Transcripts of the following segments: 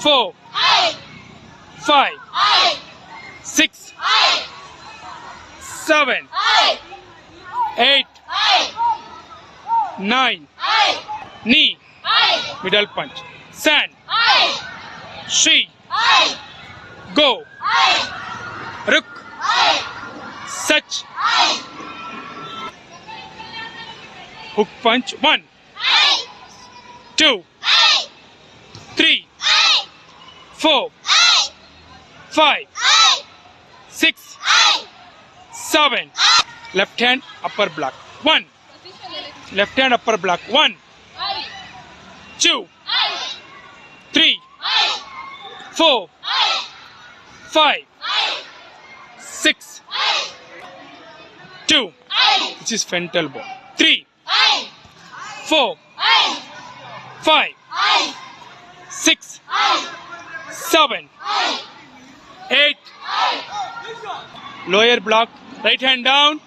4, 5, 6, 7, 8, 9. Knee. Middle punch. Sand. She. Go. Rook. Such. Hook punch. 1, 2, 3, 4, 5, 6, 7. Left hand upper block. 1. Left hand upper block. 1, 2, 3, 4, 5, 6, 2. This is front elbow. 3, 4, 5, 6, 7, 8. Lower block. Right hand down.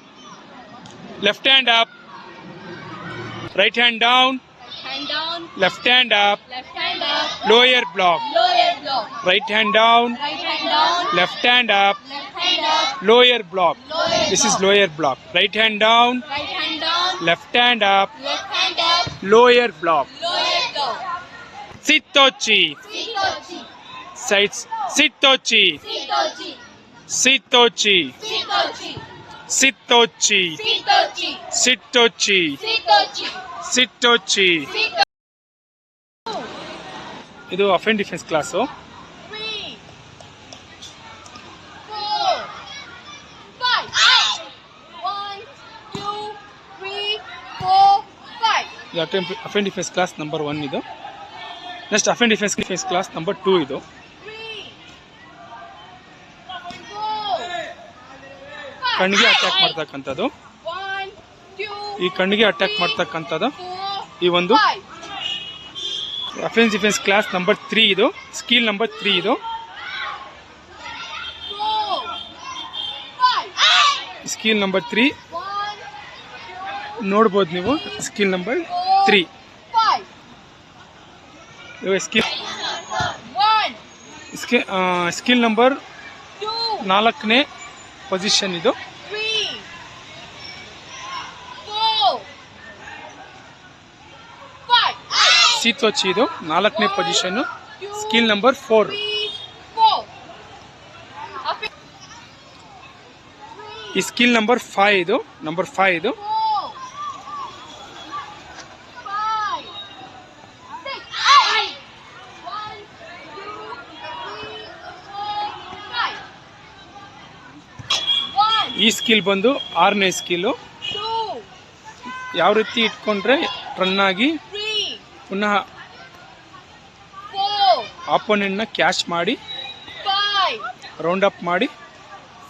Left hand up. Right hand down. Hand down. Left hand up. Left hand up. Lower block. Lower block. Right hand down. Right hand down. Left hand up. Left hand up. Lower block. Lower This is block. lower block. Right hand down. Right hand down. Left hand up. Left hand up. Lower block. Lower block. Sitochi. Sitochi. Sides. Sitochi. Sitochi. Sitochi. Sitochi. Sitochi. Sitochi. Sitochi. Sitochi. Sitochi. Sitochi. ಇದು ಅಫೆನ್ defence class. 3, 4, 5. 1, 2, 3, 4, 5. ಇದು ಅಫೆನ್ defence class number 1 ಇದು. Next ಅಫೆನ್ defence class number 2 ಇದು. 3, 4, 5. ಕಣ್ಣಿಗೆ attack ಮಾಡ್ತಕ್ಕಂಥದ್ದು. 1, 2, ಈ ಕಣ್ಣಿಗೆ attack ಮಾಡ್ತಕ್ಕಂಥದ್ದು 4, ಈ ಒಂದು 5. ಅಫೆನ್ಸ್ ಡಿಫೆನ್ಸ್ ಕ್ಲಾಸ್ ನಂಬರ್ 3 ಇದು. ಸ್ಕಿಲ್ ನಂಬರ್ 3 ಇದು. 4, 5. ಸ್ಕಿಲ್ ನಂಬರ್ 3 1, ನೋಡ್ಬೋದು ನೀವು. Skill number 3 5. Skill 1, skill number 2, 4ನೇ ಪೊಸಿಷನ್ ಇದು. 3, 4, 5. ಸೀತೋಚಿ ಇದು 4ನೇ ಪೊಸಿಷನ್. Skill number 4. 3, 4. ಈ ಸ್ಕಿಲ್ ನಂಬರ್ 5 ಇದು. ನಂಬರ್ 5 ಇದು. 4, 5, 6, 8. 1, 2, 3, 4, 5. 1, ಈ ಸ್ಕಿಲ್ ಬಂದು 6ನೇ ಸ್ಕಿಲ್ಲು. 2, ಯಾವ ರೀತಿ ಇಟ್ಕೊಂಡ್ರೆ ರನ್ ಆಗಿ 3, ಪುನಃ 4, ಆಪೋನೆಂಟ್ನ ಕ್ಯಾಚ್ ಮಾಡಿ 5, ರೌಂಡ್ ಅಪ್ ಮಾಡಿ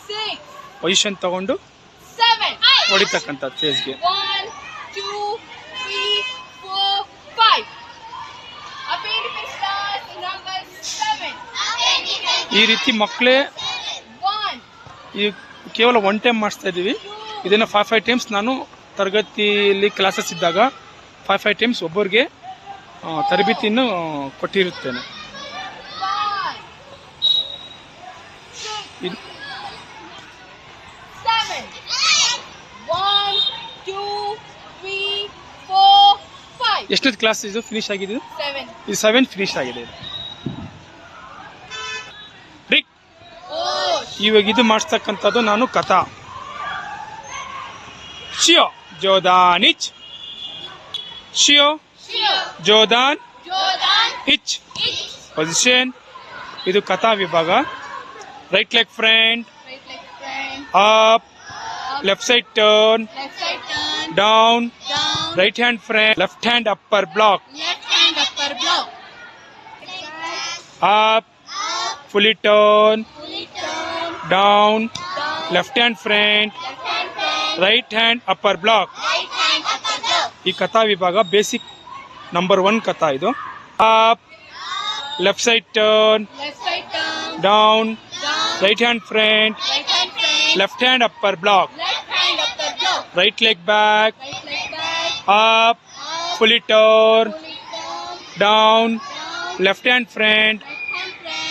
6, ಪೊಸಿಷನ್ ತಗೊಂಡು 7, 8. ಹೊಡಿತಕ್ಕಂಥದ್ದು ಫೇಸ್ಗೆ. 1, 2, 3, 4, 5. Appendix class number 7. ಈ ರೀತಿ ಮಕ್ಕಳೇ 1, ಈ ಕೇವಲ 1 ಟೈಮ್ ಮಾಡಿಸ್ತಾ ಇದ್ದೀವಿ. ಇದನ್ನು 5 ಟೈಮ್ಸ್ ನಾನು ತರಗತಿಯಲ್ಲಿ ಕ್ಲಾಸಸ್ ಇದ್ದಾಗ 5 ಟೈಮ್ಸ್ ಒಬ್ಬರಿಗೆ ತರಬೇತಿಯನ್ನು ಕೊಟ್ಟಿರುತ್ತೇನೆ. 5, 6, ಇದು 7. 1, 2, 3, 4, 5. ಎಷ್ಟನೇ ಕ್ಲಾಸ್ ಇದು ಫಿನಿಶ್ ಆಗಿದೆ? 7. ಇದು 7 ಫಿನಿಶ್ ಆಗಿದೆ ಇದು. ರಿಕ್ Oh, ಇವಾಗ ಇದು ಮಾಡಿಸ್ತಕ್ಕಂಥದ್ದು ನಾನು ಕಥಾ. ಶಿಯೋ ಜೋದಾನಿಚ್. ಶಿಯೋ Shio, ಜೋದಾನ್ Jordan, ಇಚ್ Ich. ಪೊಸಿಷನ್. ಇದು ಕಥಾ ವಿಭಾಗ. Right leg front, Right leg front, up, left side turn, left side turn, down, down, right hand front, left hand upper block, left hand upper block, up, fully turn, fully turn, down, down, left hand front, left hand front, right hand upper block. right hand upper block, ಈ ಕಥಾ ವಿಭಾಗ basic number 1 kata ಇದು. Up, left side turn, left side turn, down, down, right hand front, right hand front, left hand upper block, left hand upper block, right leg back, right leg back, up, up, fully turn, fully turn, down, down, left hand front, right hand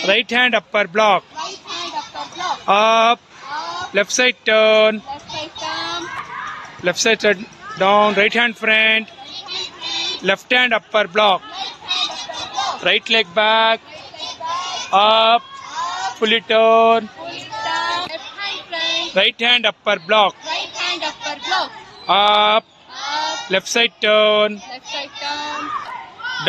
Right hand upper block. Right hand upper block. Up. Up. Left side turn. Left side turn. Left side turn. Down. Right hand front. Right hand front. Left hand upper block. Left hand upper block. Right leg back. Right leg back. Up. Up. Fully turn. Pull it down. Left hand front. Right hand upper block. Right hand upper block. Up. Up. Left side turn. Left side turn.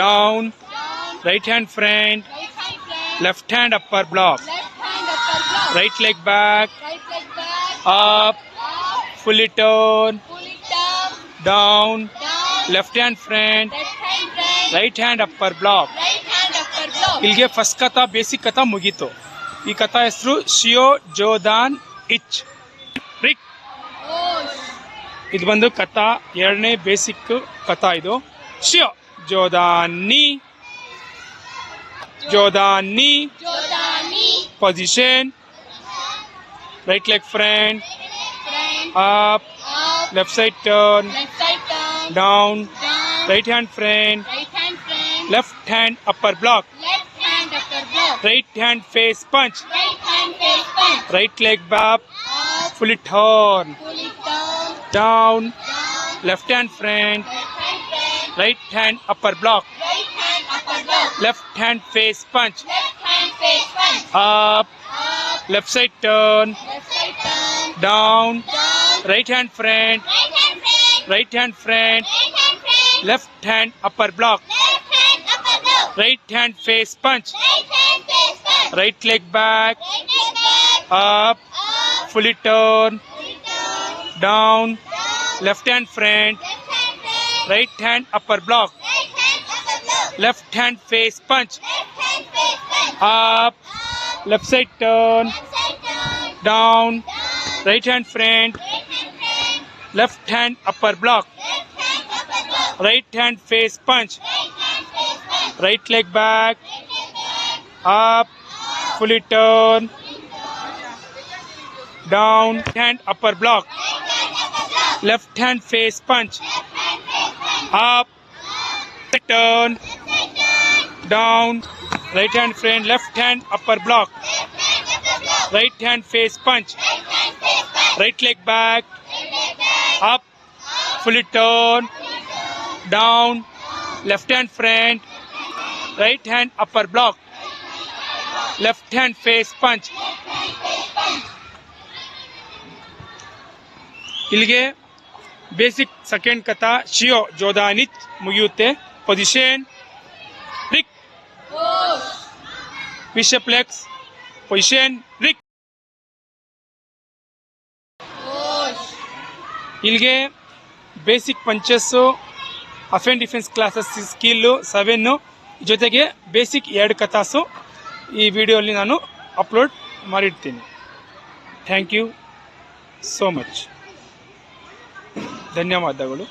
Down. Down. Right hand front. Right hand front. Left hand upper block. Left hand upper block. Right leg back. Right leg back. Up. Up. Fully turn. Pull it down. Down. Down. Left hand front. Left hand front. Right hand upper block. Right hand upper block. ಇಲ್ಲಿಗೆ first ಕಥಾ basic ಕಥಾ ಮುಗೀತು. ಈ ಕಥಾ ಹೆಸರು ಶಿಯೋ ಜೋದಾನ್ ಇಚ್ ರಿಕ್. Oh. ಇದು ಬಂದು ಕಥಾ ಎರಡನೇ ಬೇಸಿಕ್ ಕಥಾ. ಇದು Shio Jodani Jodani Jodani. Position. Right leg front. Front. Up. Up. Left side turn. Left side turn. Down. Down. Right hand front. Right hand front. Left hand upper block. Left hand upper block. Right hand face punch. Right hand face punch. Right leg back. Up. Fully turn. Pull it down. Down. Down. Left hand front. Left hand front. Right hand upper block. Right hand upper block. Left hand face punch. Left hand face punch. Up. Up. Left side turn. Left side turn. Down. Down. Right hand front. Right hand front. Right hand front. Right hand front. Left hand upper block. Left hand upper block. Right hand face punch. Right hand face punch. Right leg back. Right leg back. Up. Up. Fully turn. Pull it down. Down. Down. Left hand front. Left hand front. Right hand upper block. Right hand upper block. Left hand face punch. Left hand face punch. Up. Up. Left side turn. Left side turn. Down. Down. Right hand front. Right hand front. Left hand upper block. Left hand upper block. Right hand face punch. Right hand face punch. Right leg back. Right leg back. Up. Fully turn. Down. Hand upper block. Right hand upper block. Left hand face punch. Left hand face punch. Up. Turn. Left side turn. Down. Right hand front. Left hand upper block. Left hand upper block. Right hand face punch. Right hand face punch. Right leg back. Right leg back. Up. Fully turn. Down. Left hand front. Right hand upper block. Left hand face punch. ಇಲ್ಲಿಗೆ basic second kata ಶಿಯೋ ಜೋದಾನಿಚ್ ಮುಗಿಯುತ್ತೆ. Position ರಿಕ್. Oh. ವಿಷಪ್ಲೆಕ್ಸ್. Position ರಿಕ್. Oh. ಇಲ್ಲಿಗೆ basic punches, offence defence classes skill 7 ಜೊತೆಗೆ basic 2 ಕಥಾಸು ಈ ವಿಡಿಯೋಲಿ ನಾನು ಅಪ್ಲೋಡ್ ಮಾಡಿರ್ತೀನಿ. Thank you so much. ಧನ್ಯವಾದಗಳು.